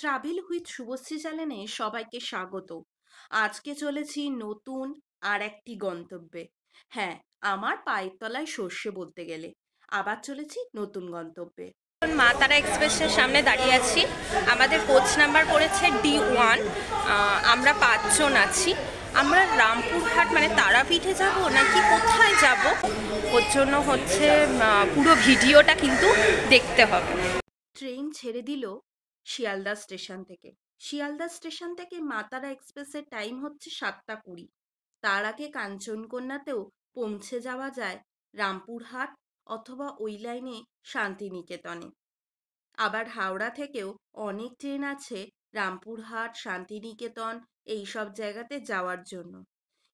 Travel with Subhashree চ্যানেলে সবাইকে স্বাগত। আজকে চলেছি নতুন আর একটি গন্তব্যে। হ্যাঁ, আমার পায়ের তলায় সর্ষে বলতে গেলে। আবার চলেছি নতুন গন্তব্যে। মা তারা এক্সপ্রেসের সামনে দাঁড়িয়ে আছি। আমাদের কোচ নাম্বার পড়েছে D1। আমরা 5 জন আছি। আমরা রামপুরহাট মানে তারাপীঠে যাব নাকি কোথায় যাব, ওর জন্য হচ্ছে পুরো ভিডিওটা কিন্তু দেখতে হবে। ট্রেন ছেড়ে দিল শিয়ালদা স্টেশন থেকে। শিয়ালদা স্টেশন থেকে মা তারা এক্সপ্রেসের টাইম হচ্ছে 7:20। তার আগে কাঞ্চনকন্যাতেও পৌঁছে যাওয়া যায় রামপুরহাট অথবা ওই লাইনে শান্তিনিকেতনে। আবার হাওড়া থেকেও অনেক ট্রেন আছে রামপুরহাট, শান্তিনিকেতন এই সব জায়গাতে যাওয়ার জন্য।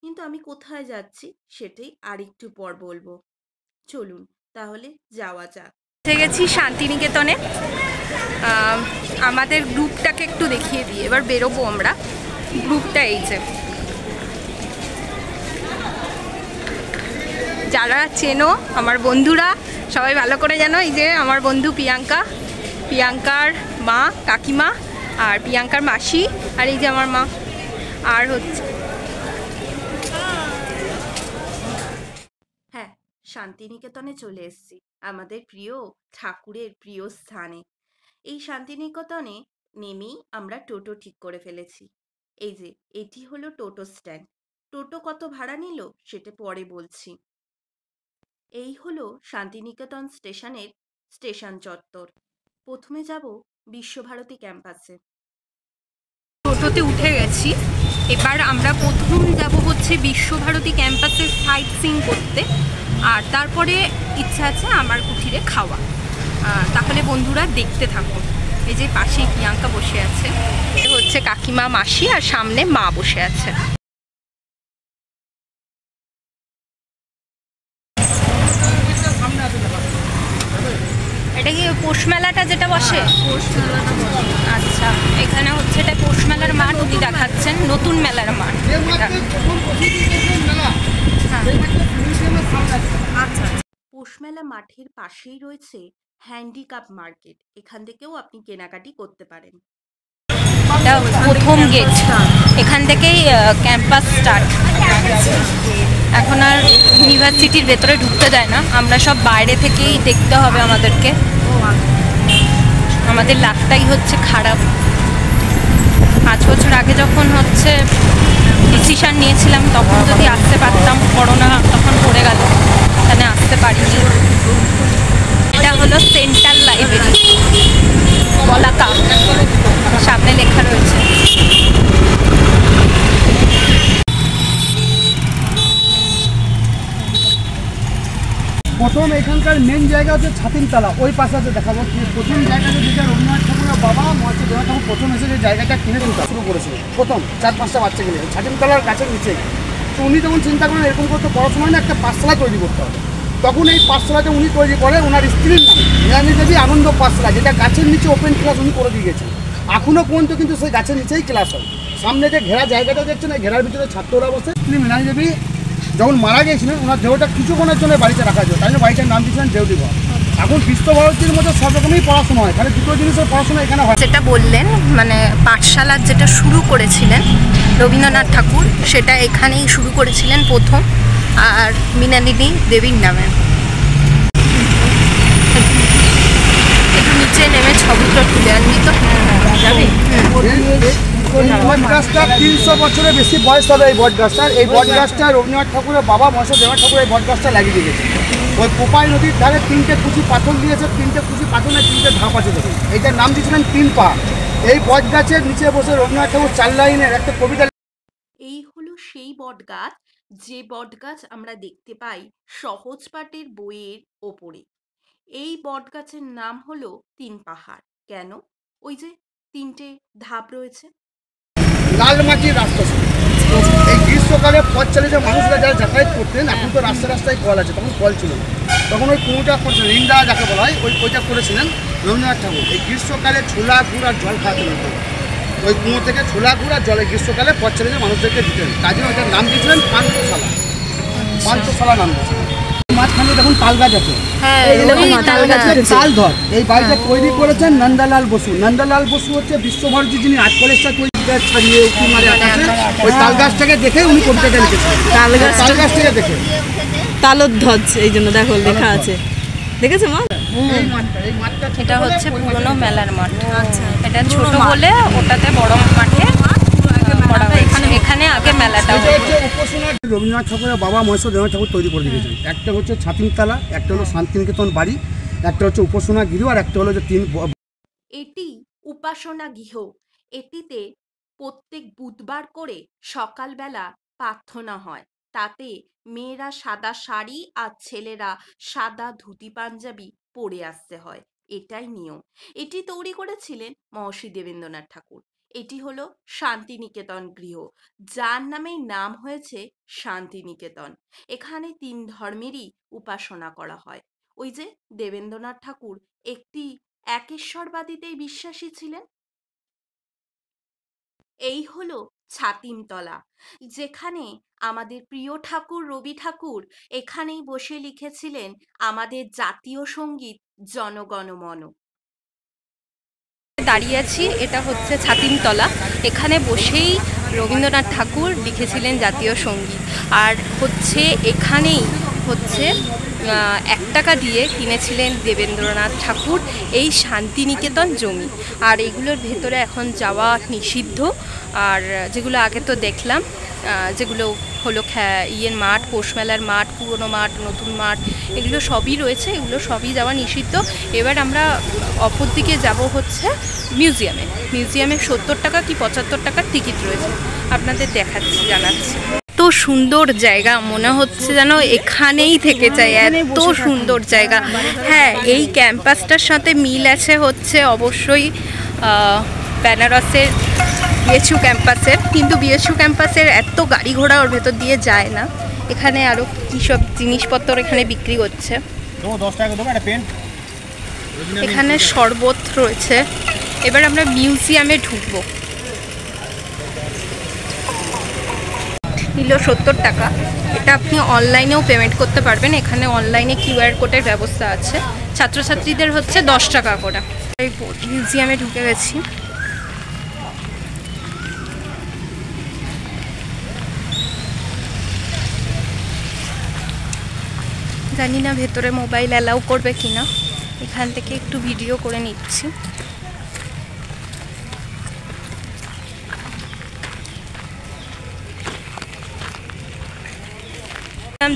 কিন্তু আমি কোথায় যাচ্ছি সেটাই আরেকটু পর বলবো। চলুন তাহলে যাওয়া যাক। গেছি শান্তিনিকেতনে। আমাদের গ্রুপটাকে একটু দেখিয়ে দিই, এবার বেরোবো আমরা। গ্রুপটা এই যে, যারা চেনো আমার বন্ধুরা সবাই ভালো করে জানো। এই যে আমার বন্ধু প্রিয়াঙ্কা, প্রিয়াঙ্কার মা, কাকিমা আর প্রিয়াঙ্কার মাসি, আর এই যে আমার মা। আর হচ্ছে হ্যাঁ, শান্তিনিকেতনে চলে এসেছি, আমাদের প্রিয় ঠাকুরের প্রিয় স্থানে। এই শান্তিনিকেতনে নেমেই আমরা টোটো ঠিক করে ফেলেছি। এই যে এটি হলো টোটো স্ট্যান্ড। টোটো কত ভাড়া নিল সেটা পরে বলছি। এই হলো শান্তিনিকেতন স্টেশনের স্টেশন চত্বর। প্রথমে যাব বিশ্বভারতী ক্যাম্পাসে। টোটোতে উঠে গেছি। এবার আমরা প্রথম যাব হচ্ছে বিশ্বভারতী ক্যাম্পাসের সাইট সিইং করতে, আর তারপরে ইচ্ছা আছে আমার কুঠিরে খাওয়া। তাহলে বন্ধুরা দেখতে থাকুন। এই যে পাশেই প্রিয়াঙ্কা বসে আছে, এ হচ্ছে কাকিমা, মাসি, আর সামনে মা বসে আছে। এটা কি পৌষ মেলাটা যেটা বসে? আচ্ছা, এখানে হচ্ছে এটা পৌষ মেলার মাঠ উনি দেখাচ্ছেন, নতুন মেলার মাঠ এটা। আচ্ছা, পৌষ মেলা মাঠের পাশেই রয়েছে হ্যান্ডিক্যাপ মার্কেট। এখান থেকেও আপনি কেনাকাটি করতে পারেন। এটা প্রথম গেট, এখান থেকেই ক্যাম্পাস স্টার্ট। এখন আর ইউনিভার্সিটির ভেতরে ঢুকতে দেয় না, আমরা সব বাইরে থেকেই দেখতে হবে আমাদেরকে। আমাদের লাকটাই হচ্ছে খারাপ। 5 বছর আগে যখন হচ্ছে ডিসিশন নিয়েছিলাম তখন যদি আসতে পারতাম, করোনা তখন পড়ে গেল, এখানে আসতে পারিনি। এটা হলো সেন্ট্রাল লাইব্রেরি বলাকা, সামনে লেখা রয়েছে। প্রথম এখানকার মেন জায়গা হচ্ছে ছাতিমতলা, ওই পাশে দেখাবো। প্রথম জায়গাটা যেটা রবীন্দ্রনাথ ঠাকুরের বাবা মহাশয় রবীন্দ্রনাথ ঠাকুর প্রথম এসে যে জায়গাটা কিনে শুরু করেছিল, প্রথম 4-5টা বাচ্চা কিনে ছাতিমতলার গাছের নিচেই। তো উনি যখন চিন্তা করেন এরকম করতে পড়াশোনা না, একটা পাঠশালা তৈরি করতে হবে, তখন এই পাঠশালাটা উনি তৈরি করে ওনার স্ত্রীর নামে, মীরানি দেবী আনন্দ পাঠশালা, যেটা গাছের নিচে ওপেন ক্লাস উনি করে দিয়ে গেছেন। এখনও পর্যন্ত কিন্তু সেই গাছের নিচেই ক্লাস হয়। সামনে যে ঘেরা জায়গাটা দেখছেন, এই ঘেরার ভিতরে ছাত্ররা বসে। মীরানি দেবী যখন মারা গিয়েছিলেন ওনার দেহটা কিছুক্ষণের জন্য বাড়িতে রাখা যায়, তাই জন্য বাড়িটার নাম দিয়েছিলেন দেউলি ঘর। এখন বিশ্বভারতীর মধ্যে সব রকমই পড়াশোনা হয়, তাহলে দুটো জিনিসের পড়াশোনা এখানে হয়। যেটা বললেন মানে পাঠশালার যেটা শুরু করেছিলেন রবীন্দ্রনাথ ঠাকুর, সেটা এখানেই শুরু করেছিলেন প্রথম, আর মৃণালিনী দেবীর নামে। একটু নিচে নেমে ছবিটা তুলে আনবি তো? এই বটগাছটার 300 বছরের বেশি বয়স হবে এই বটগাছটার। এই বটগাছটা রবীন্দ্রনাথ ঠাকুরের বাবা মহাশয় দেবনাথ ঠাকুর এই বটগাছটা লাগিয়ে দিয়েছে। ওই কোপাই নদীর ধারে 3টে কুচি পাথর দিয়েছে, 3টে কুচি পাথরের 3টে ধাপ আছে দেখুন। এইটার নাম দিয়েছিলেন 3 পাহাড়। এই বটগাছের নিচে বসে রবীন্দ্রনাথ ঠাকুর 4 লাইনের একটা কবিতা। এই হলো সেই বটগাছ, যে বটগাছ আমরা দেখতে পাই সহজ পাঠের বইয়ের ওপরে। এই বটগাছের নাম হলো 3 পাহাড়। কেন? ওই যে 3টে ধাপ রয়েছে। লাল মাটির রাস্তা ছিল। এই গ্রীষ্মকালে পথ চালিত মানুষরা যারা যাতায়াত করতেন, এখন তো রাস্তায় রাস্তায় কল আছে, তখন কল ছিল না, তখন ওই কুয়োটা করছিলেন, রিন্ডা যাকে বলা হয়, ওইটা করেছিলেন রবীন্দ্রনাথ ঠাকুর। এই গ্রীষ্মকালে ছোলা গুড় আর জল খাওয়াতে হতো, ওই কুয়ো থেকে ছোলা গুড় আর জলে গ্রীষ্মকালে পথ চালিত মানুষদেরকে দিতেন। তাই জন্য ওইটার নাম দিয়েছিলেন পান্থশালা, পান্থশালা নাম দিয়েছিলেন। মাঝখানে দেখুন তাল গাছ আছে, হ্যাঁ এই দেখুন তাল গাছের তাল ধর। এই বাড়িটা তৈরি করেছেন নন্দলাল বসু। নন্দলাল বসু হচ্ছে বিশ্বভারতী যিনি আর্ট কলেজটা তৈরি ছাড়িয়ে উঁকি মারে আকাশে, ওই তাল গাছটাকে দেখে উনি কবিতাটা লিখেছেন। তাল গাছ থেকে দেখে তালধ্বজ, এই জন্য দেখো লেখা আছে, দেখেছো মা? এটা হচ্ছে পুরনো মেলার মাঠ। এটা ছোট বলে ওটাতে বড় মাঠে করা হয়েছে। এখানে আগে মেলাটা হতো। রবীন্দ্রনাথ ঠাকুরের বাবা মহেশ্বর দেবনাথ ঠাকুর তৈরি করে দিয়েছেন। একটা হচ্ছে ছাতিমতলা, একটা হলো শান্তিনিকেতন বাড়ি, একটা হচ্ছে উপাসনা গৃহ, আর একটা হলো যে এটি উপাসনা গৃহ। এটিতে প্রত্যেক বুধবার করে সকালবেলা প্রার্থনা হয়। তাতে মেয়েরা সাদা শাড়ি আর ছেলেরা সাদা ধুতি পাঞ্জাবি পরে আসতে হয়, এটাই নিয়ম। এটি তৈরি করেছিলেন মহর্ষি দেবেন্দ্রনাথ ঠাকুর। এটি হলো শান্তিনিকেতন গৃহ, যার নামেই নাম হয়েছে শান্তিনিকেতন। এখানে 3 ধর্মেরই উপাসনা করা হয়। ওই যে দেবেন্দ্রনাথ ঠাকুর একটি একেশ্বরবাদীতেই বিশ্বাসী ছিলেন। এই হলো ছাতিমতলা, যেখানে আমাদের প্রিয় ঠাকুর রবি ঠাকুর এখানেই বসে লিখেছিলেন আমাদের জাতীয় সঙ্গীত জনগণ মন। দাঁড়িয়ে আছি, এটা হচ্ছে ছাতিমতলা। এখানে বসেই রবীন্দ্রনাথ ঠাকুর লিখেছিলেন জাতীয় সঙ্গীত। আর হচ্ছে এখানেই হচ্ছে 1 টাকা দিয়ে কিনেছিলেন দেবেন্দ্রনাথ ঠাকুর এই শান্তিনিকেতন জমি। আর এগুলোর ভেতরে এখন যাওয়া নিষিদ্ধ। আর যেগুলো আগে তো দেখলাম, যেগুলো হলো ইয়ের মাঠ, পৌষমেলার মাঠ, পুরনো মাঠ, নতুন মাঠ, এগুলো সবই রয়েছে, এগুলো সবই যাওয়া নিষিদ্ধ। এবার আমরা অপর দিকে যাব হচ্ছে মিউজিয়ামে। মিউজিয়ামে 70 টাকা কি 75 টাকার টিকিট রয়েছে, আপনাদের দেখাচ্ছি, জানাচ্ছি। এত সুন্দর জায়গা, মনে হচ্ছে যেন এখানেই থেকে যাই, এত সুন্দর জায়গা। হ্যাঁ, এই ক্যাম্পাসটার সাথে মিল আছে হচ্ছে অবশ্যই বেনারসের বিএচইউ ক্যাম্পাসের, কিন্তু বিএচইউ ক্যাম্পাসের এত গাড়ি ঘোড়া ওর ভেতর দিয়ে যায় না। এখানে আরও কী সব জিনিসপত্র এখানে বিক্রি করছে। এখানে শরবত রয়েছে। এবার আমরা মিউজিয়ামে ঢুকবো। নিল 70 টাকা। এটা আপনি অনলাইনেও পেমেন্ট করতে পারবেন। এখানে অনলাইনে কিউআর কোডের ব্যবস্থা আছে। ছাত্রছাত্রীদের হচ্ছে 10 টাকা করে। মিউজিয়ামে ঢুকে গেছি। জানি না ভেতরে মোবাইল অ্যালাউ করবে কিনা, এখান থেকে একটু ভিডিও করে নিচ্ছি।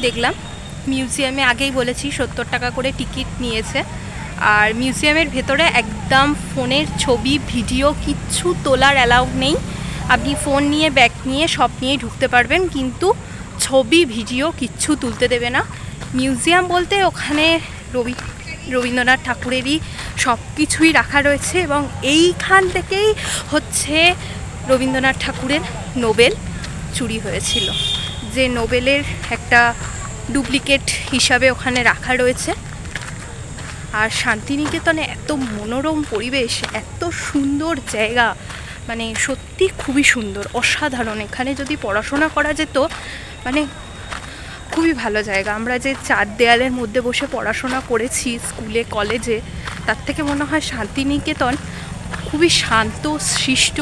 দেখলাম মিউজিয়ামে, আগেই বলেছি 70 টাকা করে টিকিট নিয়েছে। আর মিউজিয়ামের ভেতরে একদম ফোনের ছবি ভিডিও কিচ্ছু তোলার অ্যালাউ নেই। আপনি ফোন নিয়ে, ব্যাগ নিয়ে, সব নিয়ে ঢুকতে পারবেন, কিন্তু ছবি ভিডিও কিচ্ছু তুলতে দেবে না। মিউজিয়াম বলতে ওখানে রবীন্দ্রনাথ ঠাকুরেরই সব কিছুই রাখা রয়েছে, এবং এইখান থেকেই হচ্ছে রবীন্দ্রনাথ ঠাকুরের নোবেল চুরি হয়েছিল, যে নোবেলের একটা ডুপ্লিকেট হিসাবে ওখানে রাখা রয়েছে। আর শান্তিনিকেতনে এত মনোরম পরিবেশ, এত সুন্দর জায়গা, মানে সত্যি খুবই সুন্দর, অসাধারণ। এখানে যদি পড়াশোনা করা যেত, মানে খুবই ভালো জায়গা। আমরা যে 4 দেয়ালের মধ্যে বসে পড়াশোনা করেছি স্কুলে, কলেজে, তার থেকে মনে হয় শান্তিনিকেতন খুবই শান্ত শিষ্ট,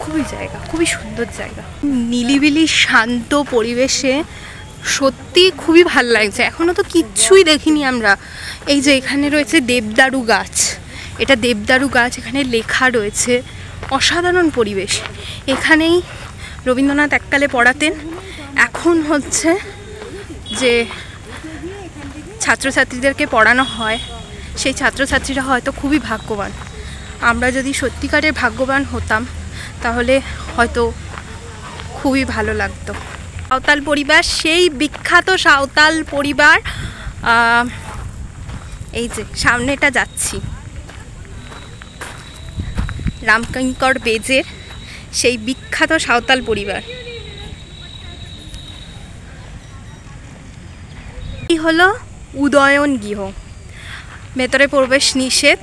খুবই জায়গা, খুবই সুন্দর জায়গা। নিলিবিলি শান্ত পরিবেশে সত্যি খুবই ভাল লাগছে। এখনও তো কিচ্ছুই দেখিনি আমরা। এই যে এখানে রয়েছে দেবদারু গাছ, এটা দেবদারু গাছ, এখানে লেখা রয়েছে, অসাধারণ পরিবেশ। এখানেই রবীন্দ্রনাথ এককালে পড়াতেন। এখন হচ্ছে যে ছাত্রছাত্রীদেরকে পড়ানো হয়, সেই ছাত্রছাত্রীরা হয়তো খুবই ভাগ্যবান। আমরা যদি সত্যিকারের ভাগ্যবান হতাম, তাহলে হয়তো খুবই ভালো লাগতো। সাঁওতাল পরিবার, সেই বিখ্যাত সাঁওতাল পরিবার। এই যে সামনেটা যাচ্ছি, রামকিঙ্কর বেজের সেই বিখ্যাত সাঁওতাল পরিবার। এই হলো উদয়ন গৃহ, ভেতরে প্রবেশ নিষেধ।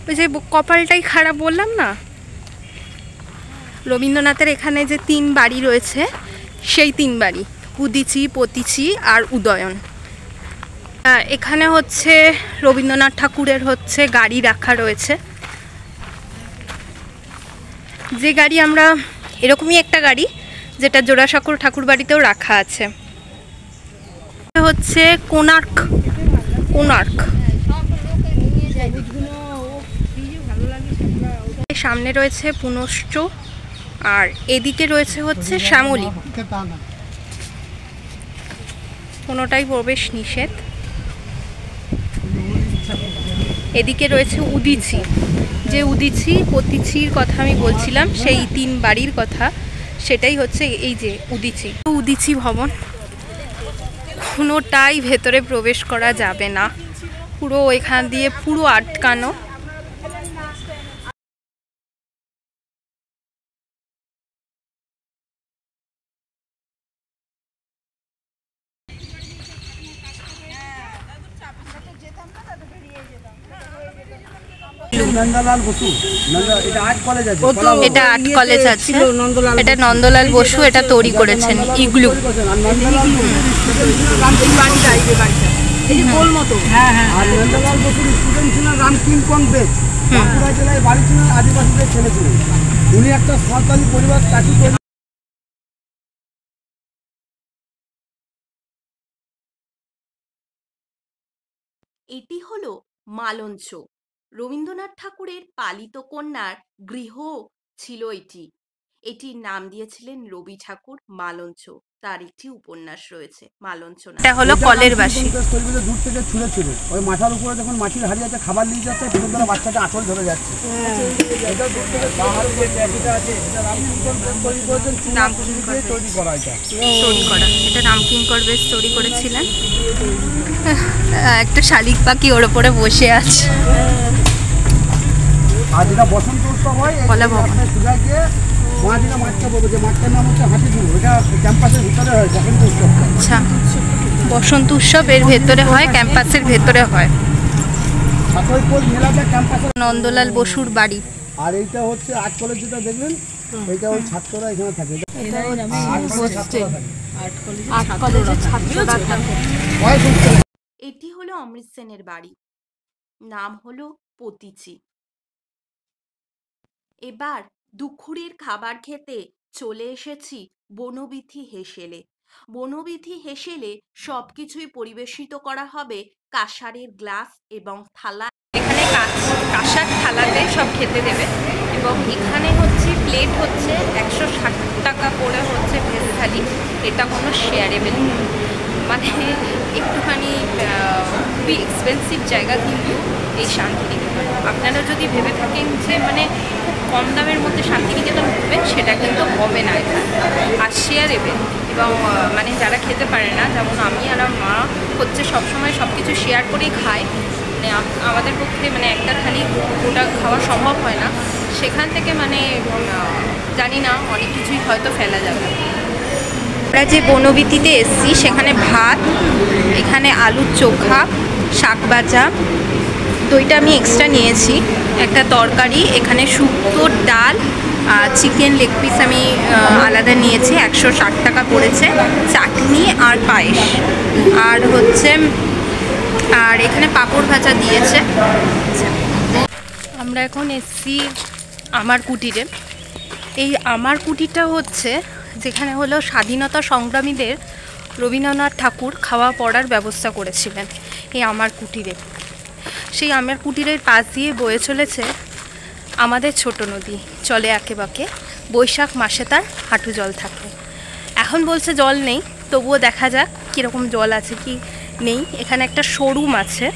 ওই যে কপালটাই খারাপ বললাম না, রবীন্দ্রনাথের এখানে যে 3 বাড়ি রয়েছে, সেই 3 বাড়ি, উদিচি, পতিচি আর উদয়ন। এখানে হচ্ছে রবীন্দ্রনাথ ঠাকুরের হচ্ছে গাড়ি রাখা রয়েছে, যে গাড়ি আমরা এরকমই একটা গাড়ি যেটা জোড়াসাঁকোর ঠাকুর বাড়িতেও রাখা আছে। হচ্ছে কোণার্ক। সামনে রয়েছে পুনশ্চ, আর এদিকে রয়েছে হচ্ছে শ্যামলী। কোনোটাই প্রবেশ নিষেধ। এদিকে রয়েছে উদিচি, যে উদিচি পতিচির কথা আমি বলছিলাম, সেই 3 বাড়ির কথা, সেটাই হচ্ছে এই যে উদিচি ভবন। কোনোটাই ভেতরে প্রবেশ করা যাবে না, পুরো এখান দিয়ে পুরো আটকানো। নন্দলাল বসু, এটা আর্ট কলেজ আছে, এটা আর্ট কলেজ আছে, এটা নন্দলাল বসু এটা তৈরি করেছেন ইগলু। আর নন্দলাল বসুর স্টুডেন্ট ছিলেন রামকিঙ্কন বেদ, বাঁকুড়া জেলায় বাড়ি ছিলেন, আদিবাসীদের ছেলে ছিলেন। উনি একটা সরকারি পরিবার চাকরি করে। এটি হলো মালঞ্চ। রবীন্দ্রনাথ ঠাকুরের পালিত কন্যার গৃহ ছিল এটি। এটির নাম দিয়েছিলেন রবি ঠাকুর মালঞ্চ। তার একটি উপন্যাস রয়েছে মালঞ্চ নামে। এটা হলো কলের বাসি। দূর থেকে ছুঁড়ে ছুঁড়ে ওই মাথার উপরে যখন মাছির হারিয়ে যাচ্ছে, খাবার নিয়ে যাচ্ছে, ভিতর দ্বারা বাচ্চাটা আঁচল ধরে যাচ্ছে। এটা দূর থেকে পাহাড় যে ট্যাগিটা আছে, এটা রামকিঙ্কর তৈরি করেছেন, তৈরি করা এটা রামকিঙ্কর বেশ তৈরি করেছিলেন। একটা শালিক পাখি ওর উপরে বসে আছে। আর যেটা বসন্ত উৎসব হয়, সুজা গিয়ে মাঝিরা মাঠটা বলবো, যে মাঠটার নাম হচ্ছে হাতিপুর, ওটা ক্যাম্পাসের ভিতরে হয় বসন্ত উৎসবটা। আচ্ছা, বসন্ত উৎসব এর ভেতরে হয়, ক্যাম্পাসের ভেতরে হয়। মেলাটা ক্যাম্পাসের। নন্দলাল বসুর বাড়ি। আর এইটা হচ্ছে আর্ট কলেজ, যেটা দেখলেন, এটা ওই ছাত্ররা এখানে থাকে। এটি হলো অমৃত সেনের বাড়ি, নাম হলো পতিচি। এবার দুপুরের খাবার খেতে চলে এসেছি বনবিথি হেসেলে। বনবিথি হেসেলে সবকিছুই পরিবেশিত করা হবে কাঁসারের গ্লাস এবং থালা। এখানে কাঁসার থালাতে সব খেতে দেবে, এবং এখানে হচ্ছে প্লেট হচ্ছে 160 টাকা করে হচ্ছে ভেজ থালি। এটা কোনো শেয়ারেবেল, মানে একটুখানি খুবই এক্সপেন্সিভ জায়গা কিন্তু এই শান্তিনিকেতন। আপনারা যদি ভেবে থাকেন যে মানে খুব কম দামের মধ্যে শান্তিনিকেতন ঘুরবেন, সেটা কিন্তু হবে না এখানে। আর শেয়ারেবেল, এবং মানে যারা খেতে পারে না, যেমন আমি আর মা হচ্ছে সবসময় সব কিছু শেয়ার করেই খায়, মানে আমাদের পক্ষে মানে একটা থালি ওটা খাওয়া সম্ভব হয় না। সেখান থেকে মানে জানি না, অনেক কিছুই হয়তো ফেলা যাবে। আমরা যে বনবিথিতে এসেছি সেখানে ভাত, এখানে আলুর চোখা, শাক ভাজা, দইটা আমি এক্সট্রা নিয়েছি, একটা তরকারি, এখানে শুক্তো, ডাল, চিকেন লেগ পিস আমি আলাদা নিয়েছি, 160 টাকা পড়েছে, চাটনি আর পায়েস, আর হচ্ছে আর এখানে পাঁপড় ভাজা দিয়েছে। আমরা এখন এসেছি আমার কুটিরে। এই আমার কুটিরটা হচ্ছে যেখানে হলো স্বাধীনতা সংগ্রামীদের রবীন্দ্রনাথ ঠাকুর খাওয়া পড়ার ব্যবস্থা করেছিলেন এই আমার কুটিরে। সেই আমার কুটিরের পাশ দিয়ে বয়ে চলেছে আমাদের ছোট নদী, চলে একে বাঁকে। বৈশাখ মাসে তার হাঁটু জল থাকে। এখন বলছে জল নেই, তবুও দেখা যাক কীরকম জল আছে কি নেই। এখানে একটা শোরুম আছে,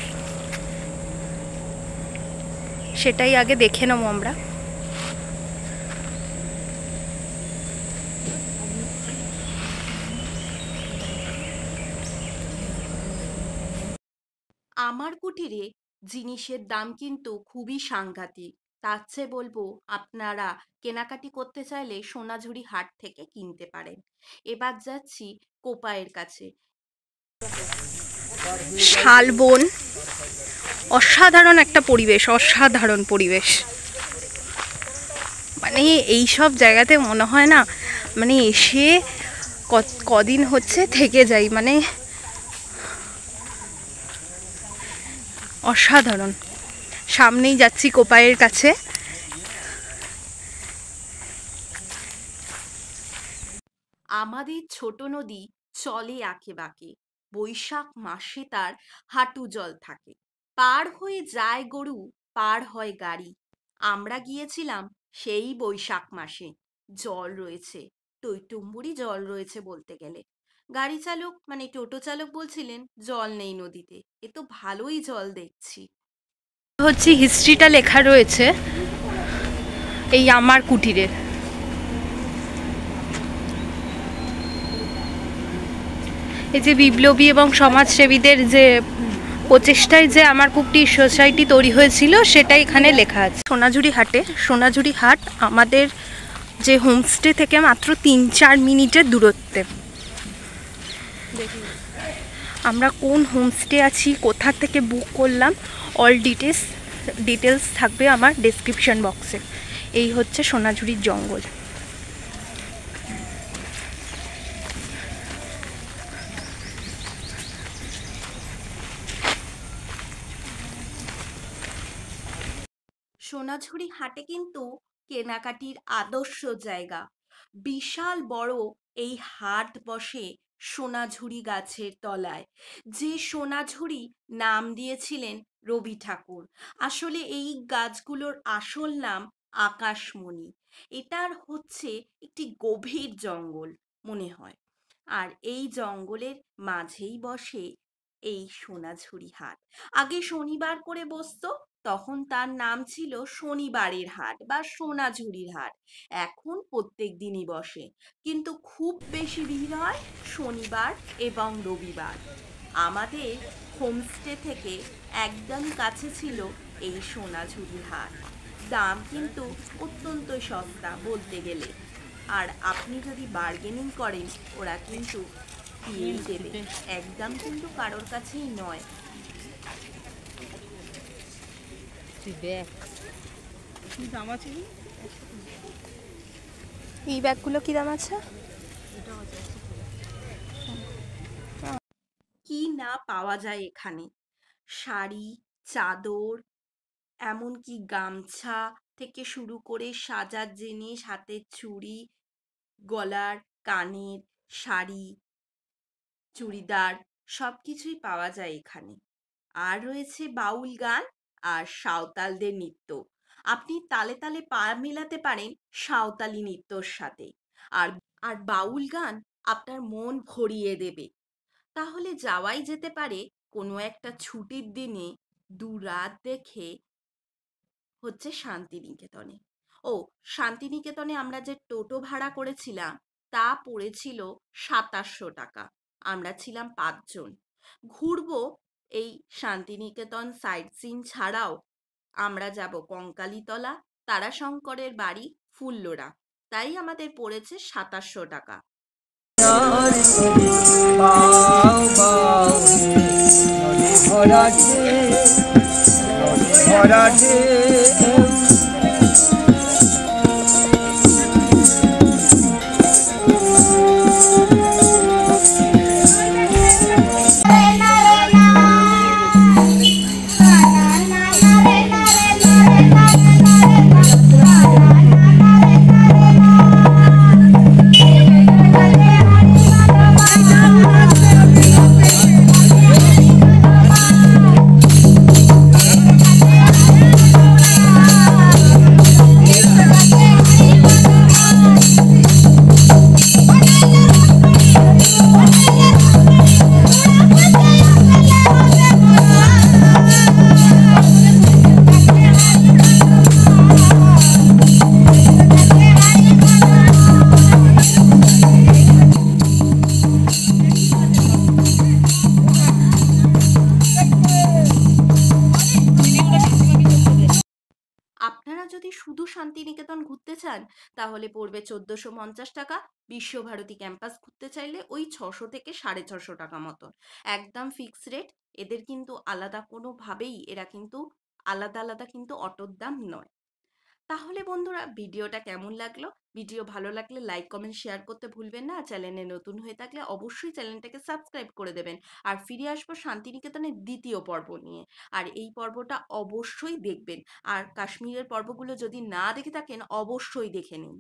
সেটাই আগে দেখে নেবো আমরা। আমার কুটিরে জিনিসের দাম কিন্তু খুবই সাংঘাতিক। তার চেয়ে বলবো আপনারা কেনাকাটি করতে চাইলে সোনাঝুরি হাট থেকে কিনতে পারেন। এবার যাচ্ছি কোপায়ের কাছে। শালবন, অসাধারণ একটা পরিবেশ, অসাধারণ পরিবেশ। মানে এই সব জায়গাতে মনে হয় না মানে এসে কদিন হচ্ছে থেকে যাই। মানে অসাধারণ। সামনেই যাচ্ছি কোপাইয়ের কাছে। আমাদের ছোট নদী চলে আঁকে বাঁকে, বৈশাখ মাসে তার হাঁটু জল থাকে, পার হয়ে যায় গরু, পার হয় গাড়ি। আমরা গিয়েছিলাম সেই বৈশাখ মাসে, জল রয়েছে, টইটুম্বুরি জল রয়েছে বলতে গেলে। গাড়ি চালক মানে টোটো চালক বলছিলেন জল নেই নদীতে, এ তো ভালোই জল দেখছি। হচ্ছে হিস্ট্রিটা লেখা রয়েছে এই আমার কুটিরে। এই যে বিপ্লবী এবং সমাজসেবীদের যে প্রচেষ্টায় যে আমার কুটির সোসাইটি তৈরি হয়েছিল সেটা এখানে লেখা আছে। সোনাঝুরি হাটে, সোনাঝুরি হাট আমাদের যে হোমস্টে থেকে মাত্র 3-4 মিনিটের দূরত্বে। আমরা কোন হোমস্টে আছি, কোথা থেকে বুক করলাম, অল ডিটেলস থাকবে আমার ডেসক্রিপশন বক্সে। এই হচ্ছে সোনাঝুরির জঙ্গল। সোনাঝুরি হাটে কিন্তু কেনাকাটির আদর্শ জায়গা। বিশাল বড় এই হাট বসে সোনাঝুরি গাছের তলায়। যে সোনাঝুরি নাম দিয়েছিলেন রবি ঠাকুর। আসলে এই গাছগুলোর আসল নাম আকাশমণি। এটার হচ্ছে একটি গভীর জঙ্গল মনে হয়। আর এই জঙ্গলের মাঝেই বসে এই সোনাঝুরি হাট। আগে শনিবার করে বসতো, তখন তার নাম ছিল শনিবারের হাট বা সোনাঝুরির হাট। এখন প্রত্যেক দিনই বসে, কিন্তু খুব বেশি ভিড় হয় শনিবার এবং রবিবার। আমাদের হোমস্টে থেকে একদম কাছে ছিল এই সোনাঝুরি হাট। দাম কিন্তু অত্যন্ত সস্তা বলতে গেলে। আর আপনি যদি বার্গেনিং করেন ওরা কিন্তু দিয়েই দেবে, একদম কিন্তু কারোর কাছেই নয়। এই ব্যাগগুলো কি দাম আছে? কি না পাওয়া যায় এখানে! শাড়ি, চাদর, এমনকি গামছা থেকে শুরু করে সাজার জিনিস, হাতের চুড়ি, গলার, কানের, শাড়ি, চুড়িদার সবকিছুই পাওয়া যায় এখানে। আর রয়েছে বাউল গান আর সাঁওতালদের নৃত্য। আপনি তালে তালে পা মেলাতে পারেন সাঁওতালি নৃত্যর সাথে। আর আর বাউল গান আপনার মন ভরিয়ে দেবে। তাহলে যাওয়াই যেতে পারে কোনো একটা ছুটির দিনে, 2 রাত দেখে হচ্ছে শান্তিনিকেতনে। ও, শান্তিনিকেতনে আমরা যে টোটো ভাড়া করেছিলাম তা পড়েছিল 2700 টাকা। আমরা ছিলাম 5 জন। ঘুরবো এই শান্তিনিকেতন সাইট সিন ছাড়াও আমরা যাব কঙ্কালীতলা, তারাশঙ্করের বাড়ি, ফুল্লরা। তাই আমাদের পড়েছে 2700 টাকা। আপনারা যদি শুধু শান্তিনিকেতন ঘুরতে চান তাহলে পড়বে 1450 টাকা। বিশ্বভারতী ক্যাম্পাস ঘুরতে চাইলে ওই 600 থেকে 650 টাকা মতন। একদম ফিক্স রেট। এদের কিন্তু আলাদা কোনোভাবেই এরা কিন্তু আলাদা আলাদা কিন্তু অটোর দাম নয়। তাহলে বন্ধুরা, ভিডিওটা কেমন লাগলো? ভিডিও ভালো লাগলে লাইক, কমেন্ট, শেয়ার করতে ভুলবেন না। আর চ্যানেলে নতুন হয়ে থাকলে অবশ্যই চ্যানেলটাকে সাবস্ক্রাইব করে দেবেন। আর ফিরে আসবো শান্তিনিকেতনের দ্বিতীয় পর্ব নিয়ে। আর এই পর্বটা অবশ্যই দেখবেন। আর কাশ্মীরের পর্বগুলো যদি না দেখে থাকেন, অবশ্যই দেখে নিন।